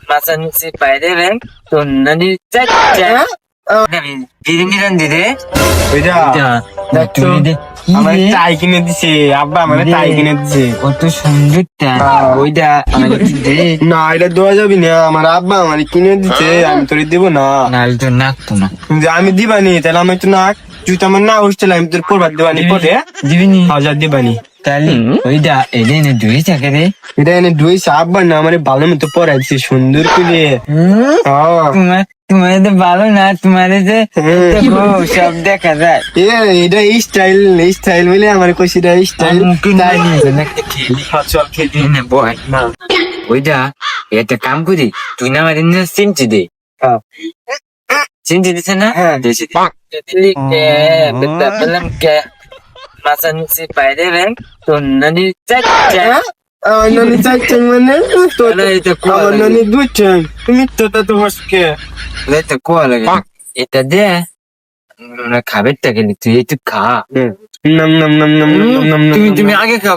মাছের নিচে বাইরে রে তো নানি চাচা বিরিয়ানি রান্ধি রে তুমি দে আমার চাই কিনে দিছে আব্বা আমার চাই কিনে দিছে কত সুন্দরটা ওইটা আমাকে দে না এটা দেওয়া যাবি না আমার আব্বা আমার কিনে দিছে আমি তোর দিব না না তো নাকতো না যে আমি দিবানি তাহলে আমি তো না তুই তো আমার না উঠছিল আমি তোর পড়বার দিবানি পরে দিবিনি 1000 দিবানি তাহলে ওইটা এদিন দুই থাকে রে এটা এনে দুইছে আব্বা না আমার ভালো মতো পড়াইছে সুন্দর করে তোমার তো ভালো না তোমার যে সব দেখা যায় এটা স্টাইল স্টাইল বলে আমার কইছিটা স্টাইল চল খেলি বয় না ওইটা একটা কাম করি তুই না আমার চিমচি দে চিমচি দিছে না হ্যাঁ দিলি পেলাম কে মাছের নিচে বাইরে রে তো নানি চাচা ননি চাইছেন মানে আমার ননি দুইছেন তুমি তো হসকে তো কোয়া লাগে এটা দে খাবারটা গেলি তুই একটু খা নম নম নম নম নম নম তুমি আগে খাও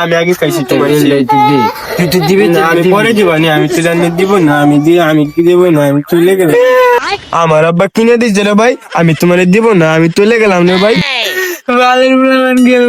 আমি আগে খাইছি তোমার তুই তো দিবি আমি পরে দিবানি আমি তো জানি দিব না আমি কি দিব না আমি চলে গেলাম আমার আব্বা কিনে দিচ্ছে রে ভাই আমি তোমার দিব না আমি চলে গেলাম রে ভাই বালের বুড়ামান গেল